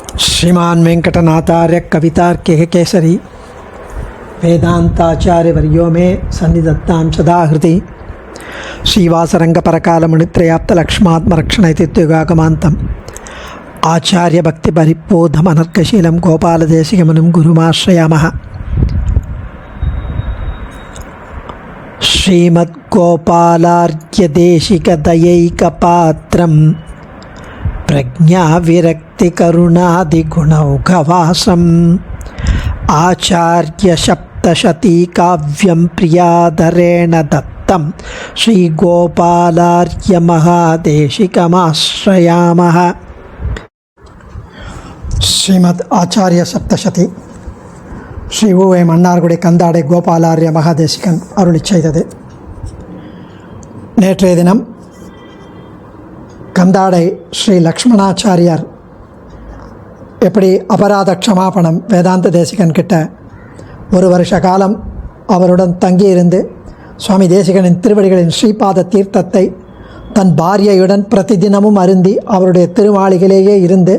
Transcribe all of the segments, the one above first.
श्रीमान वेंकटनाथार्य कवितार्किक केसरी वेदांताचार्य वर्यो में सन्निधत्तां सदा हृदि श्रीवासरंग परकाल मुनित्रयाप्त लक्ष्मात्मरक्षण इत्युगागमान्तम् आचार्य भक्ति परिपोधम अनर्कशीलं गोपालदेशिकमुनिं गुरुमाश्रयामः। श्रीमद्गोपालार्घ्यदेशिकदयैकपात्रं प्रज्ञाविरक्तिकरुणादिगुणौघवासम् आचार्यसप्तशतीकाव्यं प्रियाधरेण दत्तं श्रीगोपालार्घ्यमहादेशिकमाश्रयामः। श्रीमद् आचार्य सप्तशती ஸ்ரீ ஊவே மன்னார்குடி கந்தாடை கோபாலாரிய மகாதேசிகன் அருளி செய்தது. நேற்றைய தினம் கந்தாடை ஸ்ரீ லக்ஷ்மணாச்சாரியார் எப்படி அபராத க்ஷமாபணம் வேதாந்த தேசிகன் கிட்ட ஒரு வருஷ காலம் அவருடன் தங்கியிருந்து சுவாமி தேசிகனின் திருவடிகளின் ஸ்ரீபாத தீர்த்தத்தை தன் பாரியையுடன் பிரதிதினமும் அருந்தி அவருடைய திருமாளிகையிலேயே இருந்து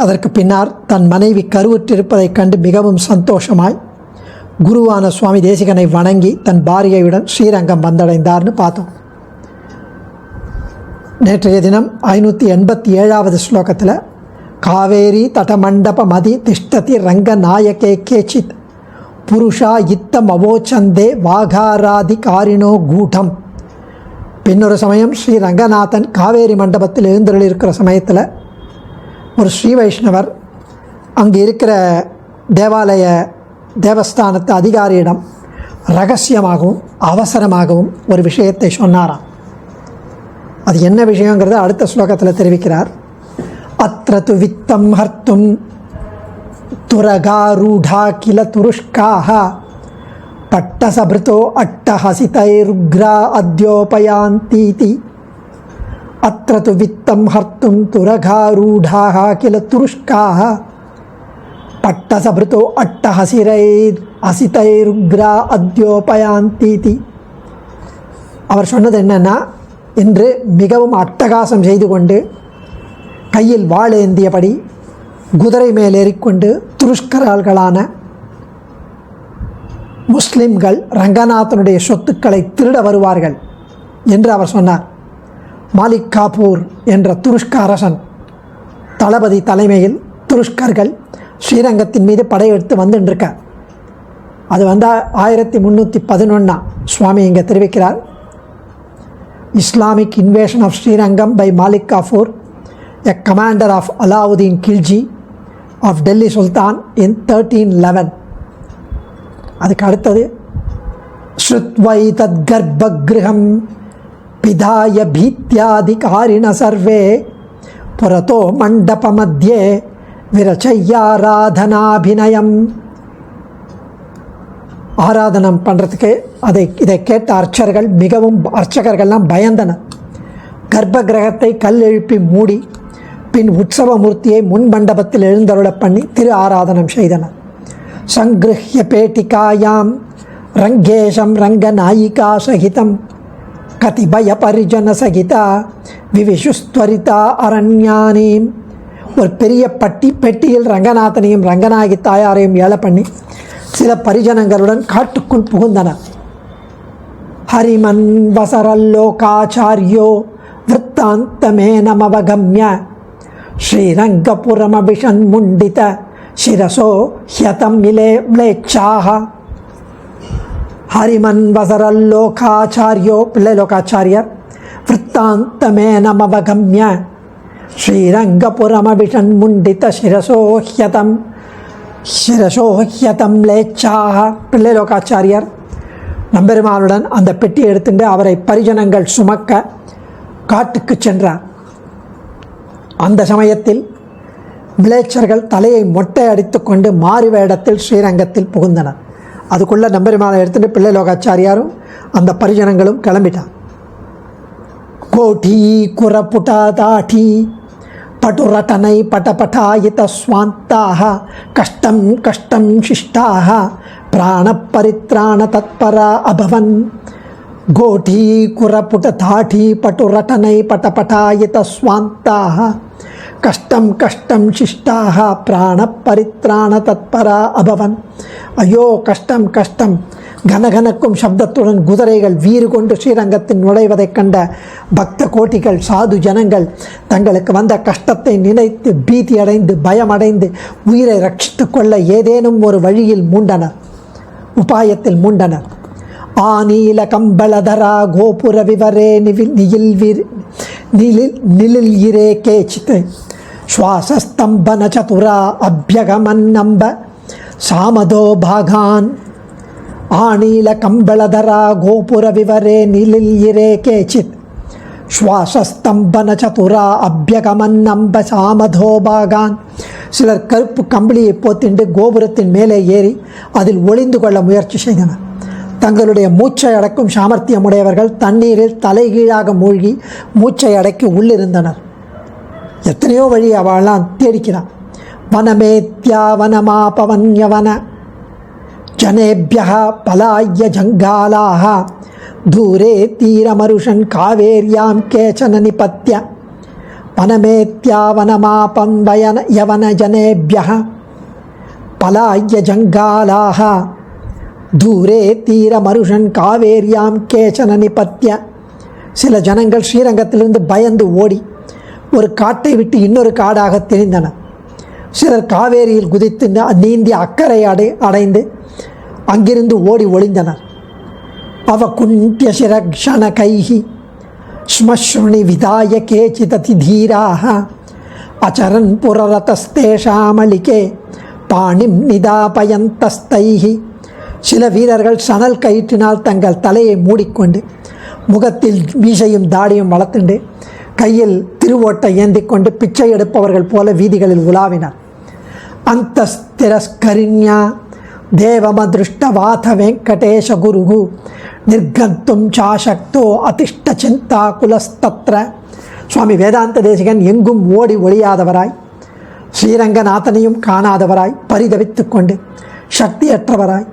அதற்கு பின்னர் தன் மனைவி கருவுற்றிருப்பதைக் கண்டு மிகவும் சந்தோஷமாய் குருவான சுவாமி தேசிகனை வணங்கி தன் பாரியையுடன் ஸ்ரீரங்கம் வந்தடைந்தார்னு பார்த்தோம். நேற்றைய தினம் 587வது ஸ்லோகத்தில் காவேரி தடமண்டப மதி திஷ்டதி ரங்க நாயகே கேச்சித் புருஷா இத்தம் அவோச்சந்தே வாகாராதி காரினோ கூட்டம். பின்னொரு சமயம் ஸ்ரீ ரங்கநாதன் காவேரி மண்டபத்தில் எழுந்தருளிருக்கிற சமயத்தில் ஒரு ஸ்ரீ வைஷ்ணவர் அங்கே இருக்கிற தேவஸ்தானத்து அதிகாரியிடம் ரகசியமாகவும் அவசரமாகவும் ஒரு விஷயத்தை சொன்னாராம். அது என்ன விஷயங்கிறத அடுத்த ஸ்லோகத்தில் தெரிவிக்கிறார். அத்ரது வித்தம் ஹர்த்தும் துரகாரூடா கில துருஷ்காஹ பட்டசபிருதோ அட்டஹசிதைருக்ரா அத்யோபயாந்தீதி. अत्र तु वित्तं हर्तुं तुरगारूढाः किल तुरुष्काः पट्टसभृतो अट्टहसितैरुग्रा अद्योपयान्तीति. அவர் சொன்னது என்னன்னா, இன்று மிகவும் அட்டகாசம் செய்து கொண்டு கையில் வாள் ஏந்தியபடி குதிரை மேலேறிக்கொண்டு துருஷ்கர்களான முஸ்லிம்கள் ரங்கநாதனுடைய சொத்துக்களை திருட வருவார்கள் என்று அவர் சொன்னார். மாலிக் காபூர் என்ற துருஷ்க அரசன் தளபதி தலைமையில் துருஷ்கர்கள் ஸ்ரீரங்கத்தின் மீது படையெடுத்து வந்துட்டுருக்க. அது வந்தால் 1311 சுவாமி இங்கே தெரிவிக்கிறார். Islamic invasion of Srirangam by Malik Kafur, a commander of Alauddin Khilji of Delhi sultan in 1311. அதுக்கு அடுத்தது ஸ்ருத்வை தத் கர்ப்பகிருஹம் பிதாய பீத்யாதிகாரிண சர்வே புரதோ மண்டப மத்தியே விரச்சையாராதனாபிநயம். ஆராதனம் பண்ணுறதுக்கு இதை கேட்ட அர்ச்சகர்கள்லாம் பயந்தனர். கர்ப்ப கிரகத்தை கல் எழுப்பி மூடி பின் உற்சவமூர்த்தியை முன் மண்டபத்தில் எழுந்தருள பண்ணி திரு ஆராதனம் செய்தனர். சங்கிருஹ்ய பேட்டிகாயாம் ரங்கேஷம் ரங்கநாயிகா சகிதம் கதிபய பரிஜன சகிதா விவிஷுஸ்துவரிதா அரண்யானீம். ஒரு பெரிய பெட்டியில் ரங்கநாதனையும் ரங்கநாயகி தாயாரையும் ஏல பண்ணி சில பரிஜனங்களுடன் காட்டுக்குள் புகுந்தனர். ஹரிமன் வசரல்லோகாச்சாரியோ விற்த்தாந்தமே நமவகம்ய ஸ்ரீரங்கபுரமபிஷன் முண்டித சிரசோ ஹ்யதம் மிலேச்சாஹ. ஹரிமன் வசரல்லோகாச்சாரியோ பிள்ளை லோகாச்சாரியர் விற்த்தாந்தமே நமவகம்ய ஸ்ரீரங்கபுரமபிஷன் முண்டித சிரசோஹ்யதம் லேச்சாக. பிள்ளை லோகாச்சாரியர் நம்பெருமானுடன் அந்த பெட்டியை எடுத்துட்டு அவரை பரிஜனங்கள் சுமக்க காட்டுக்கு சென்றார். அந்த சமயத்தில் மிலேச்சர்கள் தலையை மொட்டை அடித்து கொண்டு மாறு வேடத்தில் ஸ்ரீரங்கத்தில் புகுந்தனர். அதுக்குள்ளே நம்பெருமானை எடுத்துகிட்டு பிள்ளை லோகாச்சாரியாரும் அந்த பரிஜனங்களும் கிளம்பிட்டான். கோட்டி குரப்புட்டா தாட்டி பட்டுரட்டனை பட்டபட்டாயித ஸ்வாந்தாக கஷ்டம் கஷ்டம் சிஷ்டாக பிராண பரித்ராண தத்பரா அபவன். கோட்டி குரப்புட்ட தாட்டி பட்டுரட்டனை பட்டபட்டாயித ஸ்வாந்தாக கஷ்டம் கஷ்டம் சிஷ்டாக பிராண பரித்ராண தத்பரா அபவன். ஐயோ கஷ்டம் கஷ்டம். கனகனக்கும் சப்தத்துடன் குதிரைகள் வீறு கொண்டு ஸ்ரீரங்கத்தில் நுழைவதைக் கண்ட பக்த கோட்டிகள் சாது ஜனங்கள் தங்களுக்கு வந்த கஷ்டத்தை நினைத்து பீதி அடைந்து பயமடைந்து உயிரை ரட்சித்து கொள்ள ஏதேனும் ஒரு வழியில் மூண்டனர், உபாயத்தில் மூண்டனர். ஆநீல கம்பளதரா கோபுர விவரே நிலில் இரே கேச்சித் ஸ்வாசஸ்தம்பன சதுரா அபியகமன்னம்ப சாமதோ பாகான். ஆநீல கம்பளதரா கோபுர விவரே நிலில் இரே கேச்சித் ஸ்வாசஸ்தம்பன சதுரா அபியகமன்னம்ப சாமதோ பாகான். சிலர் கருப்பு கம்பளியை போத்திண்டு கோபுரத்தின் மேலே ஏறி அதில் ஒளிந்து கொள்ள முயற்சி செய்தனர். தங்களுடைய மூச்சை அடக்கும் சாமர்த்தியமுடையவர்கள் தண்ணீரில் தலைகீழாக மூழ்கி மூச்சை அடக்கி உள்ளிருந்தனர். எத்தனையோ வழி அவளாம் தேடிக்கிறான். வனமேத்யா வனமாபவன்யவன ஜனேபிய பலாய ஜங்காலாக தூரே தீரமருஷன் காவேரியாம் கேச்சன நிபத்ய. வனமேத்யா வனமாபன்வயன யவன ஜனேபிய பலாய ஜங்காலாக தூரே தீரமருஷன் காவேரியாம் கேச்சன நிபத்ய. சில ஜனங்கள் ஸ்ரீரங்கத்திலிருந்து பயந்து ஓடி ஒரு காட்டை விட்டு இன்னொரு காடாக திரிந்தனர். சிலர் காவேரியில் குதித்து நீந்தி அக்கறை அடைந்து அங்கிருந்து ஓடி ஒளிந்தனர். அவகுண்ட்ய சிரக்ஷண கைஹி ஸ்மஸ்ருணி விதாய கேச்சிததி தீராக அச்சரன் புரரதஸ்தேஷாமளிகே பாணிம் நிதாபயந்தஸ்தைஹி. சில வீரர்கள் சணல் கயிற்றினால் தங்கள் தலையை மூடிக்கொண்டு முகத்தில் மீசையும் தாடியும் வளர்த்துண்டு கையில் திருவோட்டை ஏந்தி கொண்டு பிச்சை எடுப்பவர்கள் போல வீதிகளில் உலாவினர். அந்தஸ்திரஸ்கரிண்யா தேவமதிருஷ்டவாத வெங்கடேஷ குருகு நிர்கந்தும் சாசக்தோ அதிஷ்ட சிந்தா குலஸ்தத்ர. சுவாமி வேதாந்த தேசிகன் எங்கும் ஓடி ஒளியாதவராய், ஸ்ரீரங்கநாதனையும் காணாதவராய், பரிதவித்து கொண்டு சக்தியற்றவராய்,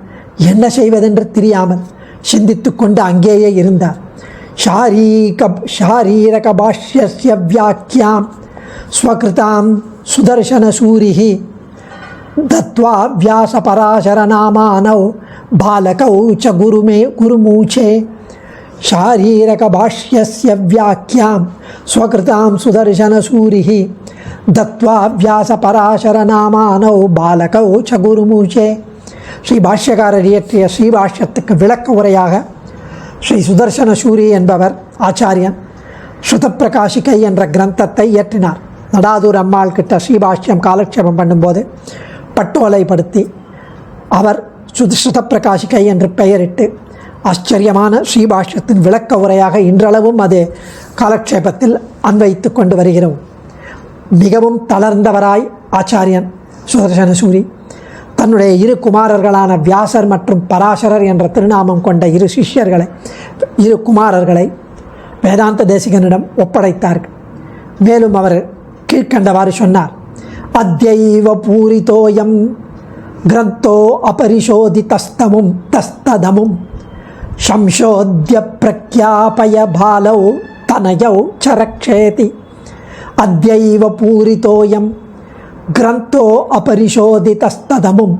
என்ன செய்வதென்று தெரியாமல் சிந்தித்து கொண்டு அங்கேயே இருந்தார். ஷாரீரக பாஷ்யஸ்ய வியாக்கியாம் ஸ்வகிருதாம் சுதர்சனசூரிஹி தத்வா வியாச பராசர நாமானௌ பாலகௌ ச குருமூச்சே. ஷாரீரக பாஷ்யஸ்ய வியாக்கியாம் ஸ்வகிருதாம் சுதர்சனசூரிஹி தத்வா வியாச பராசர நாமானௌ பாலகௌ ச குருமூச்சே. ஸ்ரீ பாஷ்யக்காரர் இயற்றிய ஸ்ரீபாஷ்யத்துக்கு விளக்க உரையாக ஸ்ரீ சுதர்சன சூரி என்பவர் ஆச்சாரியன் ஸ்ருதப்பிரகாஷிகை என்ற கிரந்தத்தை இயற்றினார். நடாதூர் அம்மாள் கிட்ட ஸ்ரீபாஷ்யம் காலக்ஷேபம் பண்ணும்போது பட்டோலைப்படுத்தி அவர் ஸ்ருதப்பிரகாஷிகை என்று பெயரிட்டு ஆச்சரியமான ஸ்ரீபாஷ்யத்தின் விளக்க உரையாக இன்றளவும் அது காலக்ஷேபத்தில் அன்வைத்து கொண்டு வருகிறோம். மிகவும் தளர்ந்தவராய் ஆச்சாரியன் சுதர்சன சூரி தன்னுடைய இரு குமாரர்களான வியாசர் மற்றும் பராசரர் என்ற திருநாமம் கொண்ட இரு குமாரர்களை வேதாந்த தேசிகனிடம் ஒப்படைத்தார்கள். மேலும் அவர் கீழ்கண்டவாறு சொன்னார். அத்யைவ பூரிதோயம் கிரந்தோ அபரிசோதிதஸ்தமும் தஸ்ததமும் சம்சோத்ய பிரக்யாபய பாலௌ தனயௌ சரக்ஷேதி. அத்யைவ பூரிதோயம் கிரந்தோ அபரிசோதிதஸ்ததமும்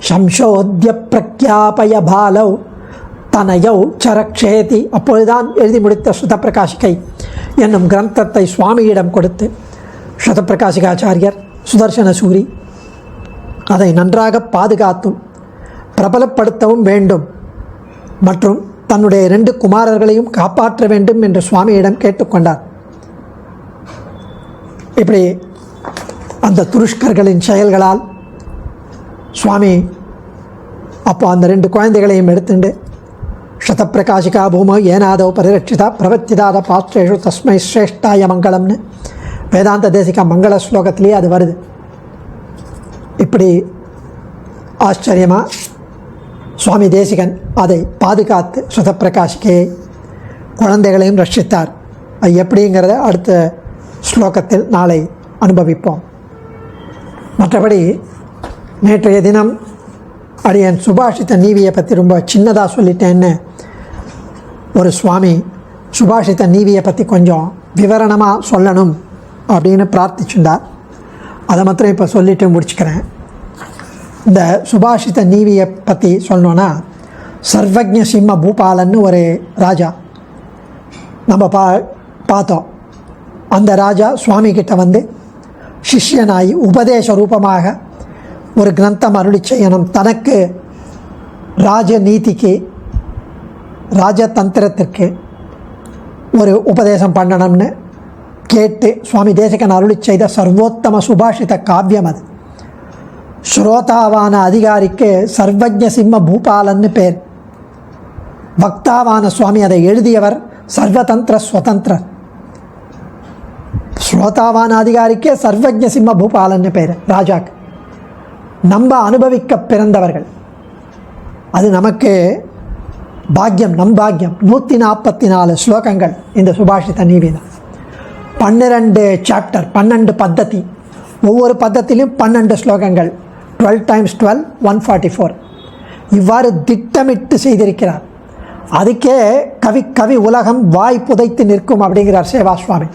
சம்சோத்ய பிரக்யாபய பாலௌ தனயௌ சரக்ஷேதி. அப்பொழுதுதான் எழுதி முடித்த ஸ்ருதப்பிரகாஷிகை என்னும் கிரந்தத்தை சுவாமியிடம் கொடுத்து ஸ்ருதப்பிரகாஷிகாச்சாரியர் சுதர்சன சூரி அதை நன்றாக பாதுகாத்தும் பிரபலப்படுத்தவும் வேண்டும் மற்றும் தன்னுடைய 2 குமாரர்களையும் காப்பாற்ற வேண்டும் என்று சுவாமியிடம் கேட்டுக்கொண்டார். இப்படி அந்த துருஷ்கர்களின் செயல்களால் சுவாமி அப்போ அந்த 2 குழந்தைகளையும் எடுத்துண்டு ஸ்ருதப்பிரகாஷிகா பூமோ ஏனாதோ பரிரட்சிதா பிரவர்த்திதாத பாத்ரேஷு தஸ்மை ஸ்ரேஷ்டாய மங்களம்னு வேதாந்த தேசிக மங்கள ஸ்லோகத்திலேயே அது வருது. இப்படி ஆச்சரியமாக சுவாமி தேசிகன் அதை பாதுகாத்து ஸ்ருதப்பிரகாஷிகையை குழந்தைகளையும் ரட்சித்தார். அது எப்படிங்கிறத அடுத்த ஸ்லோகத்தில் நாளை அனுபவிப்போம். மற்றபடி நேற்றைய தினம் அடியன் சுபாஷித நீவியை பற்றி ரொம்ப சின்னதாக சொல்லிட்டேன்னு ஒரு சுவாமி சுபாஷித நீவியை பற்றி கொஞ்சம் விவரணமாக சொல்லணும் அப்படின்னு பிரார்த்திச்சுண்டார். அதை மாத்திரம் இப்போ சொல்லிட்டு முடிச்சுக்கிறேன். இந்த சுபாஷித நீவியை பற்றி சொல்லணுன்னா, சர்வஜ்ஞ சிம்ம பூபாலன்னு ஒரு ராஜா நம்ம பார்த்தோம். அந்த ராஜா சுவாமிகிட்ட வந்து சிஷ்யனாகி உபதேச ரூபமாக ஒரு கிரந்தம் அருளி செய்யணும், தனக்கு ராஜநீதிக்கு ராஜதந்திரத்திற்கு ஒரு உபதேசம் பண்ணணும்னு கேட்டு சுவாமி தேசிகன் அருளி செய்த சர்வோத்தம சுபாஷித காவியம் அது. ஸ்ரோதாவான அதிகாரிக்கு சர்வஜ்ஞ சிம்ம பூபாலன்னு பேர். வக்தாவான சுவாமி அதை எழுதியவர் சர்வதந்திர ஸ்வதந்திரர். ஸ்ரோதாவான அதிகாரிக்கே சர்வஜ்ஞ சிம்ம பூபாலன்னு பேர் ராஜாக்கு. நம்ம அனுபவிக்க பிறந்தவர்கள், அது நமக்கு பாக்கியம், நம் பாக்கியம். 144 ஸ்லோகங்கள் இந்த சுபாஷித நீதிதான். 12 சாப்டர், 12 பத்ததி, ஒவ்வொரு பத்தத்திலும் 12 ஸ்லோகங்கள். 12 × 12 144. இவ்வாறு திட்டமிட்டு செய்திருக்கிறார். அதுக்கே கவி உலகம் வாய் புதைத்து நிற்கும் அப்படிங்கிறார் சேவா சுவாமி.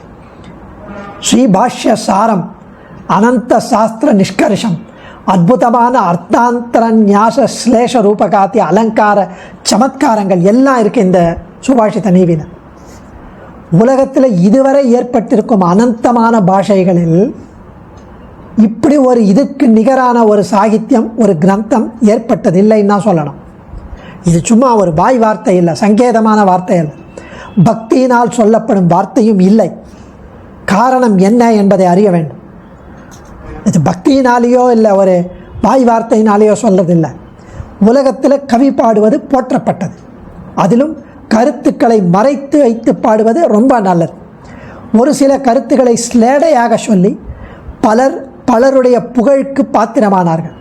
ஸ்ரீபாஷ்ய சாரம், அனந்த சாஸ்திர நிஷ்கர்ஷம், அற்புதமான அர்த்தாந்தர நியாச ஸ்லேஷ ரூபகாத்தி அலங்கார சமத்காரங்கள் எல்லாம் இருக்குது இந்த சுபாஷித நீதியில். உலகத்தில் இதுவரை ஏற்பட்டிருக்கும் அனந்தமான பாஷைகளில் இப்படி ஒரு இதுக்கு நிகரான ஒரு சாகித்யம், ஒரு கிரந்தம் ஏற்பட்டதில்லைன்னா சொல்லணும். இது சும்மா ஒரு வாய் வார்த்தை இல்லை, சங்கேதமான வார்த்தை இல்லை, பக்தியினால் சொல்லப்படும் வார்த்தையும் இல்லை. காரணம் என்ன என்பதை அறிய வேண்டும். இது பக்தியினாலேயோ இல்லை ஒரு வாய் வார்த்தையினாலேயோ சொல்லதில்லை. உலகத்தில் கவி பாடுவது போற்றப்பட்டது. அதிலும் கருத்துக்களை மறைத்து வைத்து பாடுவது ரொம்ப நல்லது. ஒரு சில கருத்துக்களை ஸ்லேடையாக சொல்லி பலருடைய புகழுக்கு பாத்திரமானார்கள்.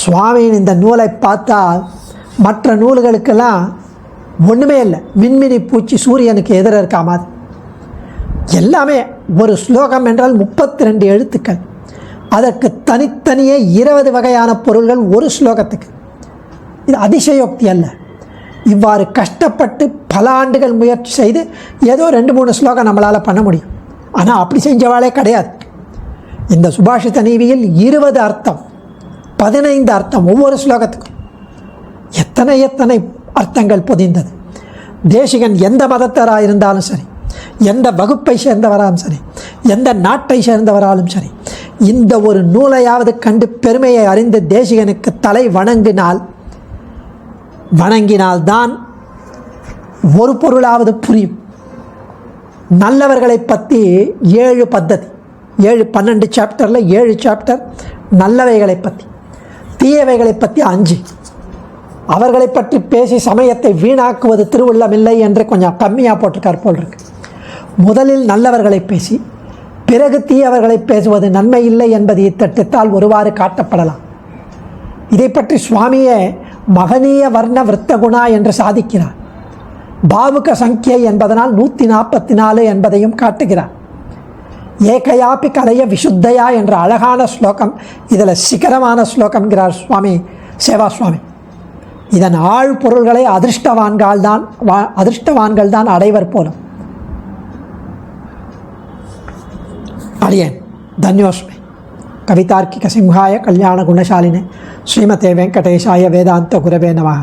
சுவாமியின் இந்த நூலை பார்த்தால் மற்ற நூல்களுக்கெல்லாம் ஒன்றுமே இல்லை. மின்மினி பூச்சி சூரியனுக்கு எதிர இருக்காமல் எல்லாமே. ஒரு ஸ்லோகம் என்றால் 32 எழுத்துக்கள். அதற்கு தனித்தனியே 20 வகையான பொருள்கள் ஒரு ஸ்லோகத்துக்கு. இது அதிசயோக்தி அல்ல. இவ்வாறு கஷ்டப்பட்டு பல ஆண்டுகள் முயற்சி செய்து ஏதோ 2-3 ஸ்லோகம் நம்மளால் பண்ண முடியும். ஆனால் அப்படி செஞ்சவாளே கிடையாது. இந்த சுபாஷித நீதியில் 20 அர்த்தம், 15 அர்த்தம் ஒவ்வொரு ஸ்லோகத்துக்கும். எத்தனை அர்த்தங்கள் பொதிந்தது. தேசிகன் எந்த மதத்தராக இருந்தாலும் சரி, எந்த வகுப்பை சேர்ந்தவராலும் சரி, எந்த நாட்டை சேர்ந்தவராலும் சரி, இந்த ஒரு நூலையாவது கண்டு பெருமையை அறிந்து தேசிகனுக்கு தலை வணங்கினால்தான் ஒரு பொருளாவது புரியும். நல்லவர்களை பற்றி 7 பத்ததி, 12 சாப்டரில் 7 சாப்டர் நல்லவைகளை பற்றி, தீயவைகளை பற்றி 5. அவர்களை பற்றி பேசி சமயத்தை வீணாக்குவது திருவுள்ளமில்லை என்று கொஞ்சம் கம்மியாக போட்டிருக்கார் போல் இருக்கு. முதலில் நல்லவர்களை பேசி பிறகு தீயவர்களை பேசுவது நன்மை இல்லை என்பது இத்தட்டத்தால் ஒருவாறு காட்டப்படலாம். இதை பற்றி சுவாமியே மகனீய வர்ண விருத்தகுணா என்று சாதிக்கிறார். பாவுக சங்கியை என்பதனால் 144 என்பதையும் காட்டுகிறார். ஏகையாப்பி கலைய விசுத்தையா என்ற அழகான ஸ்லோகம் இதில் சிகரமான ஸ்லோகம்ங்கிறார் சுவாமி சேவா சுவாமி. இதன் ஆழ் பொருள்களை அதிர்ஷ்டவான்கள் தான் அடைவர் போலும். அடியேன் தன்யோஸ்மி. கவிதார்க்கிக சிம்ஹாய கல்யாண குணசாலினே ஸ்ரீமதே வெங்கடேஷாய வேதாந்த குரவே நமः.